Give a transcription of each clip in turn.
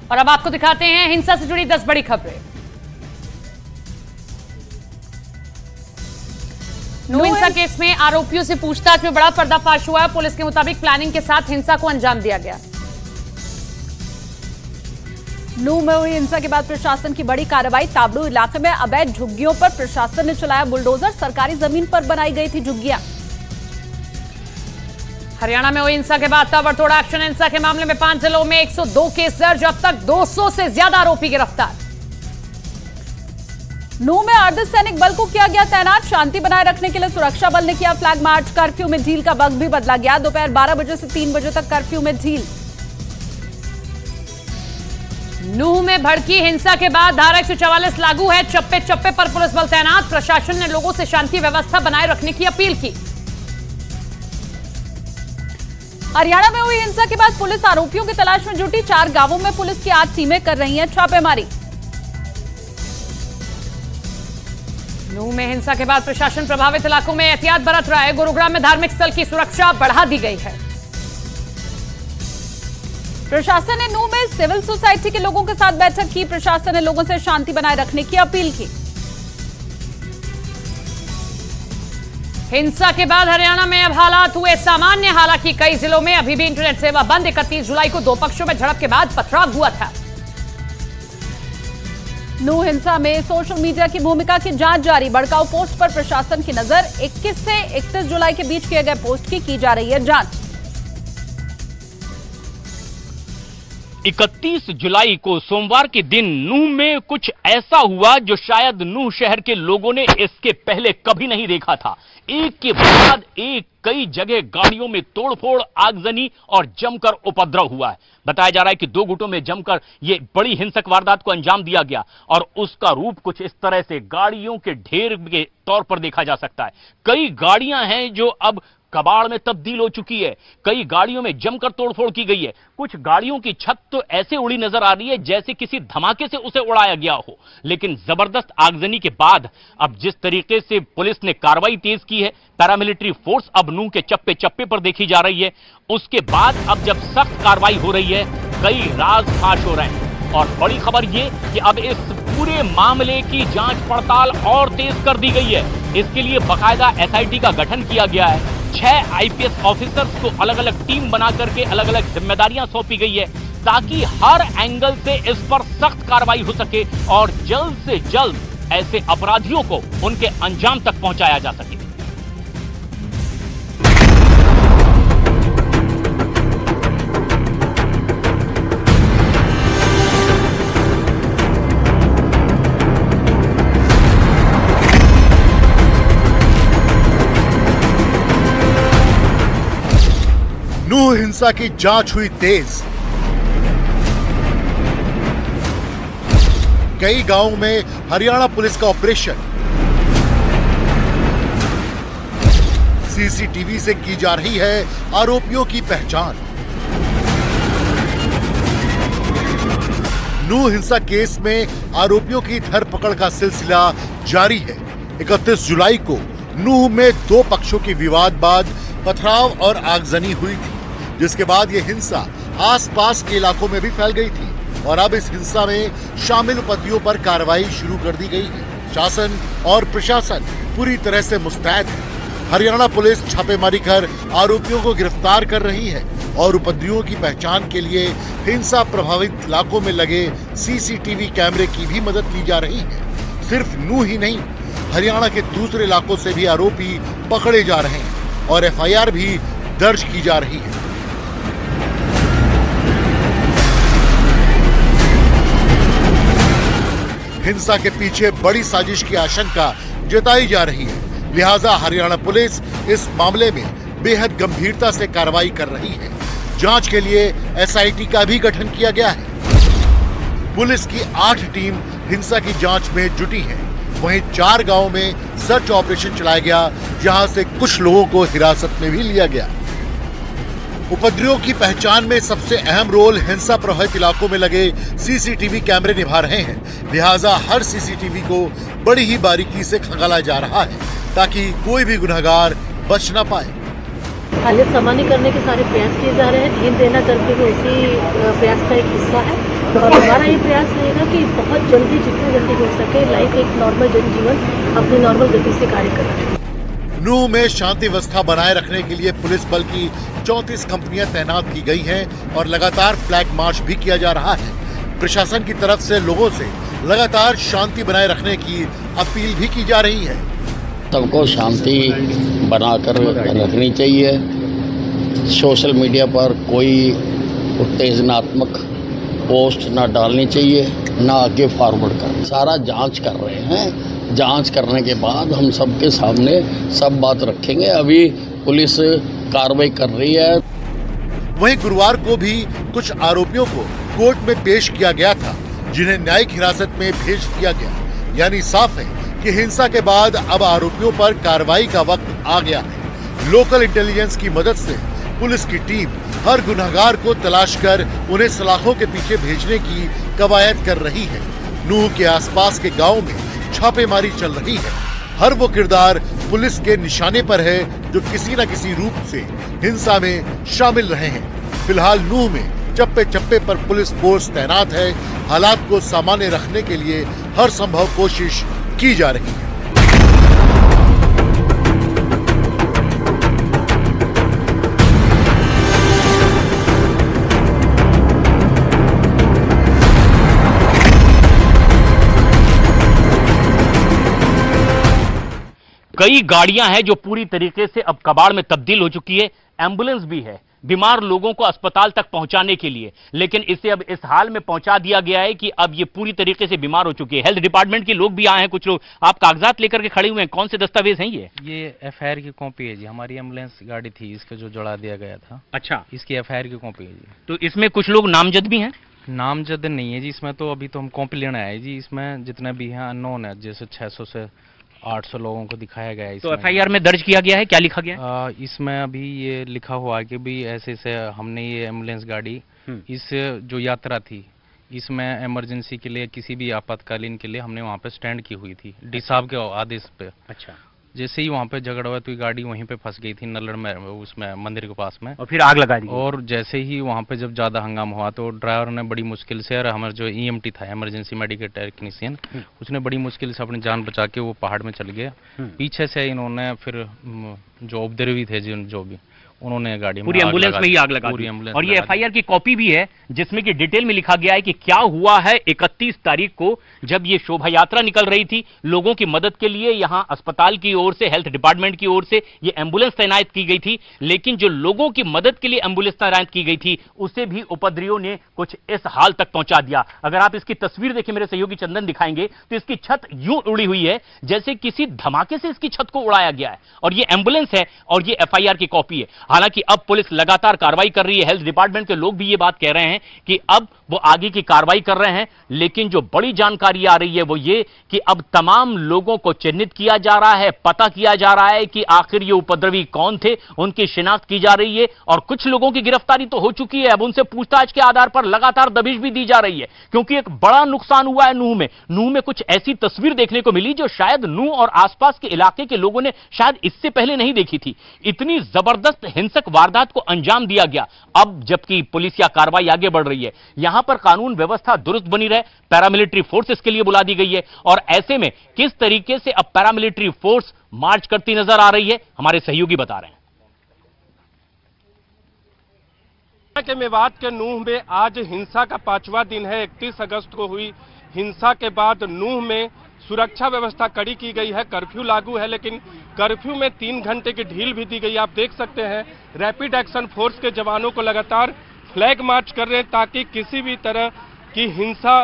और अब आपको दिखाते हैं हिंसा से जुड़ी 10 बड़ी खबरें। नू हिंसा केस में आरोपियों से पूछताछ में बड़ा पर्दाफाश हुआ है। पुलिस के मुताबिक प्लानिंग के साथ हिंसा को अंजाम दिया गया। नू में हुई हिंसा के बाद प्रशासन की बड़ी कार्रवाई। ताबड़ू इलाके में अवैध झुग्गियों पर प्रशासन ने चलाया बुलडोजर। सरकारी जमीन पर बनाई गई थी झुग्गियां। हरियाणा में हुई हिंसा के बाद ताबड़तोड़ एक्शन। हिंसा के मामले में 5 जिलों में 102 केस दर्ज। अब तक 200 से ज्यादा आरोपी गिरफ्तार। नू में अर्धसैनिक बल को किया गया तैनात। शांति बनाए रखने के लिए सुरक्षा बल ने किया फ्लैग मार्च। कर्फ्यू में ढील का वक्त भी बदला गया। दोपहर 12 बजे से 3 बजे तक कर्फ्यू में ढील। नूह में भड़की हिंसा के बाद धारा 144 लागू है। चप्पे चप्पे पर पुलिस बल तैनात। प्रशासन ने लोगों से शांति व्यवस्था बनाए रखने की अपील की। हरियाणा में हुई हिंसा के बाद पुलिस आरोपियों की तलाश में जुटी। 4 गांवों में पुलिस की 8 टीमें कर रही हैं छापेमारी। नूह में हिंसा के बाद प्रशासन प्रभावित इलाकों में एहतियात बरत रहा है। गुरुग्राम में धार्मिक स्थल की सुरक्षा बढ़ा दी गई है। प्रशासन ने नूह में सिविल सोसाइटी के लोगों के साथ बैठक की। प्रशासन ने लोगों से शांति बनाए रखने की अपील की। हिंसा के बाद हरियाणा में अब हालात हुए सामान्य। हालांकि कई जिलों में अभी भी इंटरनेट सेवा बंद। 31 जुलाई को 2 पक्षों में झड़प के बाद पथराव हुआ था। नूह हिंसा में सोशल मीडिया की भूमिका की जांच जारी। भड़काऊ पोस्ट पर प्रशासन की नजर। 21 से 31 जुलाई के बीच किए गए पोस्ट की जा रही है जांच। 31 जुलाई को सोमवार के दिन नूह में कुछ ऐसा हुआ जो शायद नूह शहर के लोगों ने इसके पहले कभी नहीं देखा था। एक के बाद एक कई जगह गाड़ियों में तोड़फोड़, आगजनी और जमकर उपद्रव हुआ है। बताया जा रहा है कि 2 गुटों में जमकर यह बड़ी हिंसक वारदात को अंजाम दिया गया और उसका रूप कुछ इस तरह से गाड़ियों के ढेर के तौर पर देखा जा सकता है। कई गाड़ियां हैं जो अब कबाड़ में तब्दील हो चुकी है। कई गाड़ियों में जमकर तोड़फोड़ की गई है। कुछ गाड़ियों की छत तो ऐसे उड़ी नजर आ रही है जैसे किसी धमाके से उसे उड़ाया गया हो। लेकिन जबरदस्त आगजनी के बाद अब जिस तरीके से पुलिस ने कार्रवाई तेज की है, पैरामिलिट्री फोर्स अब नूह के चप्पे चप्पे पर देखी जा रही है। उसके बाद अब जब सख्त कार्रवाई हो रही है, कई राज फाश हो रहे हैं। और बड़ी खबर यह कि अब इस पूरे मामले की जांच पड़ताल और तेज कर दी गई है। इसके लिए बाकायदा एसआईटी का गठन किया गया है। 6 आईपीएस ऑफिसर्स को अलग अलग टीम बना करके अलग अलग जिम्मेदारियां सौंपी गई है ताकि हर एंगल से इस पर सख्त कार्रवाई हो सके और जल्द से जल्द ऐसे अपराधियों को उनके अंजाम तक पहुंचाया जा सके। नूह हिंसा की जांच हुई तेज। कई गांवों में हरियाणा पुलिस का ऑपरेशन। सीसीटीवी से की जा रही है आरोपियों की पहचान। नूह हिंसा केस में आरोपियों की धरपकड़ का सिलसिला जारी है। 31 जुलाई को नूह में 2 पक्षों के विवाद बाद पथराव और आगजनी हुई थी, जिसके बाद यह हिंसा आसपास के इलाकों में भी फैल गई थी और अब इस हिंसा में शामिल उपद्रवियों पर कार्रवाई शुरू कर दी गई है। शासन और प्रशासन पूरी तरह से मुस्तैद है। हरियाणा पुलिस छापेमारी कर आरोपियों को गिरफ्तार कर रही है और उपद्रवियों की पहचान के लिए हिंसा प्रभावित इलाकों में लगे सीसीटीवी कैमरे की भी मदद ली जा रही है। सिर्फ नूह ही नहीं, हरियाणा के दूसरे इलाकों से भी आरोपी पकड़े जा रहे हैं और एफआईआर भी दर्ज की जा रही है। हिंसा के पीछे बड़ी साजिश की आशंका जताई जा रही है, लिहाजा हरियाणा पुलिस इस मामले में बेहद गंभीरता से कार्रवाई कर रही है। जांच के लिए एसआईटी का भी गठन किया गया है। पुलिस की 8 टीम हिंसा की जांच में जुटी है। वहीं 4 गांवों में सर्च ऑपरेशन चलाया गया, जहां से कुछ लोगों को हिरासत में भी लिया गया। उपद्रवियों की पहचान में सबसे अहम रोल हिंसा प्रभावित इलाकों में लगे सीसीटीवी कैमरे निभा रहे हैं। लिहाजा हर सीसीटीवी को बड़ी ही बारीकी से खंगाला जा रहा है ताकि कोई भी गुनहगार बच न पाए। हालत सामान्य करने के सारे प्रयास किए जा रहे हैं। ढील देना करके भी उसी प्रयास का एक हिस्सा है। और हमारा ये प्रयास रहेगा कि बहुत जल्दी, जितनी जल्दी हो सके, लाइफ एक नॉर्मल जनजीवन अपनी नॉर्मल गति से कार्य करें। नूह में शांति व्यवस्था बनाए रखने के लिए पुलिस बल की 34 कंपनियां तैनात की गई हैं और लगातार फ्लैग मार्च भी किया जा रहा है। प्रशासन की तरफ से लोगों से लगातार शांति बनाए रखने की अपील भी की जा रही है। सबको शांति बनाकर रखनी चाहिए। सोशल मीडिया पर कोई उत्तेजनात्मक पोस्ट ना डालनी चाहिए, ना आगे फॉरवर्ड कर। सारा जांच कर रहे हैं। जांच करने के बाद हम सबके सामने सब बात रखेंगे। अभी पुलिस कार्रवाई कर रही है। वहीं गुरुवार को भी कुछ आरोपियों को कोर्ट में पेश किया गया था, जिन्हें न्यायिक हिरासत में भेज दिया गया। यानी साफ है कि हिंसा के बाद अब आरोपियों पर कार्रवाई का वक्त आ गया है। लोकल इंटेलिजेंस की मदद से पुलिस की टीम हर गुनहगार को तलाश कर उन्हें सलाखों के पीछे भेजने की कवायद कर रही है। नूह के आसपास के गांव में छापेमारी चल रही है। हर वो किरदार पुलिस के निशाने पर है जो किसी न किसी रूप से हिंसा में शामिल रहे हैं। फिलहाल नूह में चप्पे चप्पे पर पुलिस फोर्स तैनात है। हालात को सामान्य रखने के लिए हर संभव कोशिश की जा रही है। कई गाड़ियां हैं जो पूरी तरीके से अब कबाड़ में तब्दील हो चुकी है। एम्बुलेंस भी है बीमार लोगों को अस्पताल तक पहुंचाने के लिए, लेकिन इसे अब इस हाल में पहुंचा दिया गया है कि अब ये पूरी तरीके से बीमार हो चुकी है। हेल्थ डिपार्टमेंट के लोग भी आए हैं, कुछ लोग। आप कागजात लेकर के खड़े हुए हैं, कौन से दस्तावेज हैं ये एफआईआर की कॉपी है जी। हमारी एम्बुलेंस गाड़ी थी, इसका जो जला दिया गया था। अच्छा, इसकी एफआईआर की कॉपी है जी। तो इसमें कुछ लोग नामजद भी हैं? नामजद नहीं है जी इसमें, तो अभी तो हम कॉपी लेना है जी। इसमें जितने भी हैं अननोन है, जैसे 600 से 800 लोगों को दिखाया गया है। तो एफआईआर में दर्ज किया गया है, क्या लिखा गया है? इसमें अभी ये लिखा हुआ है कि भी ऐसे से हमने ये एम्बुलेंस गाड़ी इस जो यात्रा थी, इसमें इमरजेंसी के लिए, किसी भी आपातकालीन के लिए हमने वहाँ पे स्टैंड की हुई थी डी साहब के आदेश पे। अच्छा, जैसे ही वहाँ पे झगड़ा हुआ तो ये गाड़ी वहीं पे फंस गई थी नल्लड़ में, उसमें मंदिर के पास में, और फिर आग लगा दी। और जैसे ही वहाँ पे जब ज़्यादा हंगामा हुआ तो ड्राइवर ने बड़ी मुश्किल से, और हमारा जो ईएमटी था, इमरजेंसी मेडिकल टेक्नीशियन, उसने बड़ी मुश्किल से अपनी जान बचा के वो पहाड़ में चल गया। पीछे से इन्होंने फिर जो उपद्रवी थे जो भी, उन्होंने गाड़ी पूरी एम्बुलेंस में ही आग लगा दी। और ये एफआईआर की कॉपी भी है जिसमें कि डिटेल में लिखा गया है कि क्या हुआ है 31 तारीख को, जब ये शोभा यात्रा निकल रही थी। लोगों की मदद के लिए यहां अस्पताल की ओर से, हेल्थ डिपार्टमेंट की ओर से ये एम्बुलेंस तैनात की गई थी, लेकिन जो लोगों की मदद के लिए एम्बुलेंस तैनात की गई थी उसे भी उपद्रवियों ने कुछ इस हाल तक पहुंचा दिया। अगर आप इसकी तस्वीर देखें, मेरे सहयोगी चंदन दिखाएंगे, तो इसकी छत यूं उड़ी हुई है जैसे किसी धमाके से इसकी छत को उड़ाया गया है। और ये एम्बुलेंस है और ये एफआईआर की कॉपी है। हालांकि अब पुलिस लगातार कार्रवाई कर रही है। हेल्थ डिपार्टमेंट के लोग भी ये बात कह रहे हैं कि अब वो आगे की कार्रवाई कर रहे हैं, लेकिन जो बड़ी जानकारी आ रही है वो ये कि अब तमाम लोगों को चिन्हित किया जा रहा है, पता किया जा रहा है कि आखिर ये उपद्रवी कौन थे, उनकी शिनाख्त की जा रही है। और कुछ लोगों की गिरफ्तारी तो हो चुकी है, अब उनसे पूछताछ के आधार पर लगातार दबिश भी दी जा रही है, क्योंकि एक बड़ा नुकसान हुआ है नूह में। नूह में कुछ ऐसी तस्वीर देखने को मिली जो शायद नूह और आसपास के इलाके के लोगों ने शायद इससे पहले नहीं देखी थी। इतनी जबरदस्त हिंसक वारदात को अंजाम दिया गया। अब जबकि पुलिस या कार्रवाई आगे बढ़ रही है, यहां पर कानून व्यवस्था दुरुस्त बनी रहे, पैरामिलिट्री फोर्सेस के लिए बुला दी गई है। और ऐसे में किस तरीके से अब पैरामिलिट्री फोर्स मार्च करती नजर आ रही है, हमारे सहयोगी बता रहे हैं। के मेवात के नूह में आज हिंसा का 5वां दिन है। 31 अगस्त को हुई हिंसा के बाद नूह में सुरक्षा व्यवस्था कड़ी की गई है। कर्फ्यू लागू है, लेकिन कर्फ्यू में 3 घंटे की ढील भी दी गई। आप देख सकते हैं रैपिड एक्शन फोर्स के जवानों को लगातार फ्लैग मार्च कर रहे हैं ताकि किसी भी तरह की हिंसा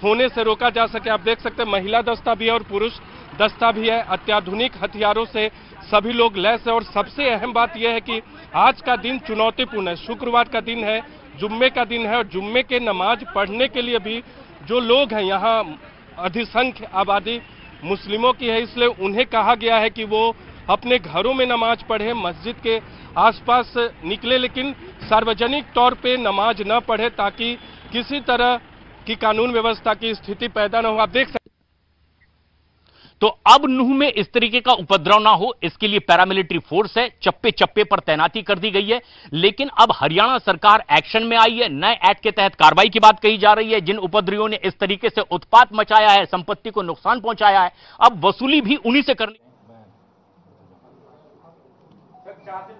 होने से रोका जा सके। आप देख सकते हैं महिला दस्ता भी है और पुरुष दस्ता भी है। अत्याधुनिक हथियारों से सभी लोग लैस है। और सबसे अहम बात यह है कि आज का दिन चुनौतीपूर्ण है। शुक्रवार का दिन है, जुम्मे का दिन है, और जुम्मे के नमाज पढ़ने के लिए भी जो लोग हैं, यहाँ अधिसंख्य आबादी मुस्लिमों की है, इसलिए उन्हें कहा गया है कि वो अपने घरों में नमाज पढ़े, मस्जिद के आसपास निकले, लेकिन सार्वजनिक तौर पे नमाज न पढ़े ताकि किसी तरह की कानून व्यवस्था की स्थिति पैदा न हो। आप देख सकते तो अब नूह में इस तरीके का उपद्रव ना हो, इसके लिए पैरामिलिट्री फोर्स है, चप्पे चप्पे पर तैनाती कर दी गई है। लेकिन अब हरियाणा सरकार एक्शन में आई है। नए एक्ट के तहत कार्रवाई की बात कही जा रही है। जिन उपद्रवियों ने इस तरीके से उत्पात मचाया है, संपत्ति को नुकसान पहुंचाया है, अब वसूली भी उन्हीं से करनी।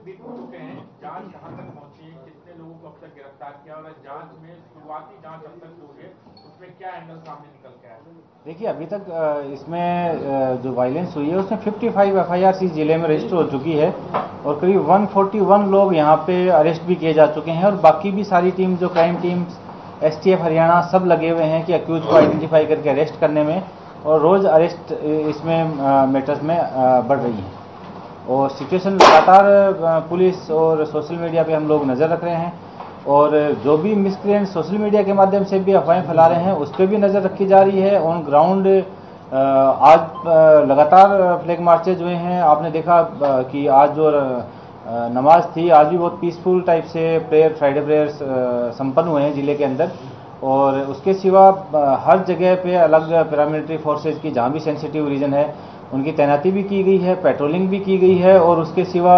दिन हो चुके हैं, जांच कहां तक पहुंची, कितने लोगों को अब तक गिरफ्तार किया और जांच में शुरुआती जांच अब तक हुई है, उसमें क्या एंगल सामने निकल के आया? देखिए, अभी तक इसमें जो वायलेंस हुई है उसमें 55 एफआईआर इस जिले में रजिस्टर हो चुकी है और करीब 141 लोग यहाँ पे अरेस्ट भी किए जा चुके हैं और बाकी भी सारी टीम, जो क्राइम टीम, एसटीएफ हरियाणा, सब लगे हुए हैं कि अक्यूज को आइडेंटिफाई करके अरेस्ट करने में, और रोज अरेस्ट इसमें मैटर्स में बढ़ रही है। और सिचुएशन लगातार पुलिस और सोशल मीडिया पे हम लोग नज़र रख रहे हैं और जो भी मिसक्रिएंट सोशल मीडिया के माध्यम से भी अफवाहें फैला रहे हैं उस पर भी नज़र रखी जा रही है। ऑन ग्राउंड आज लगातार फ्लैग मार्चेज हुए हैं। आपने देखा कि आज जो नमाज थी, आज भी बहुत पीसफुल टाइप से फ्राइडे प्रेयर्स संपन्न हुए हैं जिले के अंदर। और उसके सिवा हर जगह पे अलग पैरामिलिट्री फोर्सेज की, जहाँ भी सेंसिटिव रीजन है, उनकी तैनाती भी की गई है, पेट्रोलिंग भी की गई है। और उसके सिवा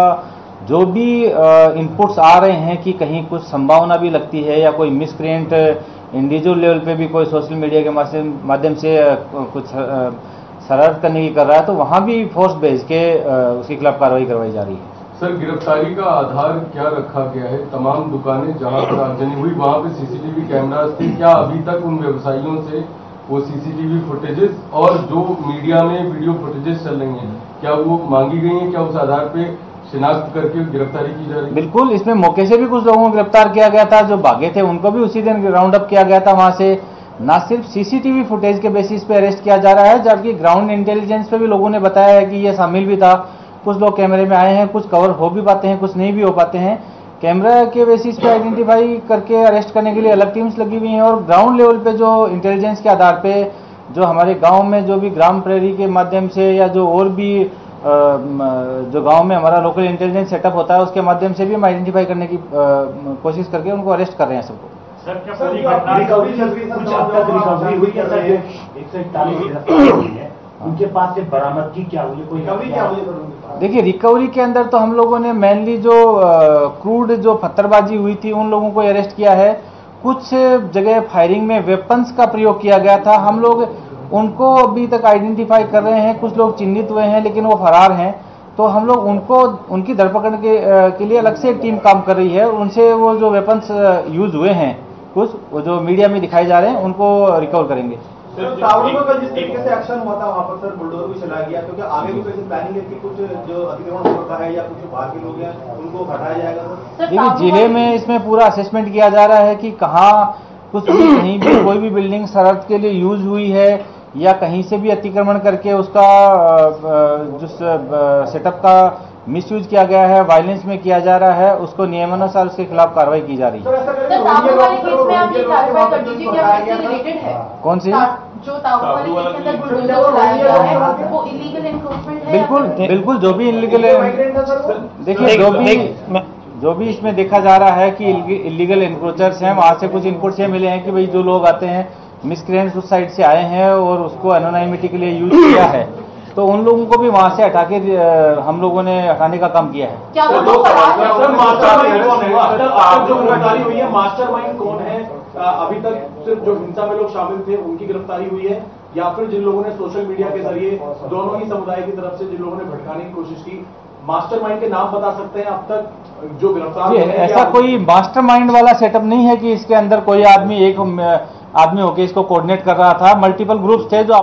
जो भी इनपुट्स आ रहे हैं कि कहीं कुछ संभावना भी लगती है या कोई मिसक्रिएंट इंडिविजुअल लेवल पे भी कोई सोशल मीडिया के माध्यम से कुछ शरारत करने की कर रहा है, तो वहाँ भी फोर्स भेज के उसके खिलाफ कार्रवाई करवाई जा रही है। सर, गिरफ्तारी का आधार क्या रखा गया है? तमाम दुकानें जहाँ पर आगजनी हुई वहाँ पे सीसीटीवी कैमरास थे, क्या अभी तक उन व्यवसायियों से वो सीसीटीवी फुटेजेस और जो मीडिया में वीडियो फुटेजेस चल रही हैं, क्या वो मांगी गई हैं? क्या उस आधार पे शिनाख्त करके गिरफ्तारी की जा रही है? बिल्कुल, इसमें मौके से भी कुछ लोगों को गिरफ्तार किया गया था, जो भागे थे उनको भी उसी दिन राउंड अप किया गया था। वहां से न सिर्फ सीसीटीवी फुटेज के बेसिस पे अरेस्ट किया जा रहा है, जबकि ग्राउंड इंटेलिजेंस पे भी लोगों ने बताया है कि ये शामिल भी था। कुछ लोग कैमरे में आए हैं, कुछ कवर हो भी पाते हैं, कुछ नहीं भी हो पाते हैं। कैमरा के बेसिस पे आइडेंटिफाई करके अरेस्ट करने के लिए अलग टीम्स लगी हुई हैं और ग्राउंड लेवल पे जो इंटेलिजेंस के आधार पे जो हमारे गांव में जो भी ग्राम प्रेरी के माध्यम से या जो और भी जो गांव में हमारा लोकल इंटेलिजेंस सेटअप होता है उसके माध्यम से भी हम आइडेंटिफाई करने की कोशिश करके उनको अरेस्ट कर रहे हैं सबको। सर, क्या पूरी घटना रिकवरी कुछ अब तक रिकवरी हुई है? सर, 141 गिरफ्तार हुई है, उनके पास से बरामदगी क्या हुई है? कोई रिकवरी क्या हुई है? देखिए, रिकवरी के अंदर तो हम लोगों ने मेनली जो क्रूड जो पत्थरबाजी हुई थी उन लोगों को अरेस्ट किया है। कुछ जगह फायरिंग में वेपन्स का प्रयोग किया गया था, हम लोग उनको अभी तक आइडेंटिफाई कर रहे हैं। कुछ लोग चिन्हित हुए हैं लेकिन वो फरार हैं, तो हम लोग उनको उनकी धरपकड़ के लिए अलग से एक टीम काम कर रही है। उनसे वो जो वेपन्स यूज हुए हैं, कुछ वो जो मीडिया में दिखाए जा रहे हैं, उनको रिकवर करेंगे। टावरों का जिस तरीके से एक्शन हुआ था वहाँ पर सर बुलडोजर भी चला गया, क्योंकि आगे भी कोई प्लानिंग है कि कुछ जो अतिक्रमण होता है या कुछ बाहर के लोग हैं उनको हटाया जाएगा? देखिए, जिले में इसमें पूरा असेसमेंट किया जा रहा है कि कहाँ कुछ भी कहीं भी कोई भी बिल्डिंग शरारत के लिए यूज हुई है या कहीं से भी अतिक्रमण करके उसका जो सेटअप का मिसयूज किया गया है, वायलेंस में किया जा रहा है, उसको नियमानुसार उसके खिलाफ कार्रवाई की जा रही है। कौन सी? बिल्कुल बिल्कुल, जो भी इलीगल, देखिए जो भी इसमें देखा जा रहा है कि इलीगल एनक्रोचर्स हैं, वहां से कुछ इनपुट्स ये मिले हैं कि भाई जो लोग आते हैं मिसक्रिएंट्स उस साइड से आए हैं और उसको एनोनिमिटी के लिए यूज किया है, तो उन लोगों को भी वहां से हटा के हम लोगों ने हटाने का काम किया है। क्या जो गिरफ्तारी हुई है, मास्टरमाइंड कौन है? अभी तक सिर्फ जो हिंसा में लोग शामिल थे उनकी गिरफ्तारी हुई है या फिर जिन लोगों ने सोशल मीडिया के जरिए दोनों ही समुदाय की तरफ से जिन लोगों ने भटकाने की कोशिश की, मास्टरमाइंड के नाम बता सकते हैं अब तक जो गिरफ्तार? ऐसा कोई मास्टरमाइंड वाला सेटअप नहीं है कि इसके अंदर कोई आदमी एक आदमी होकर इसको कोऑर्डिनेट कर रहा था। मल्टीपल ग्रुप्स थे जो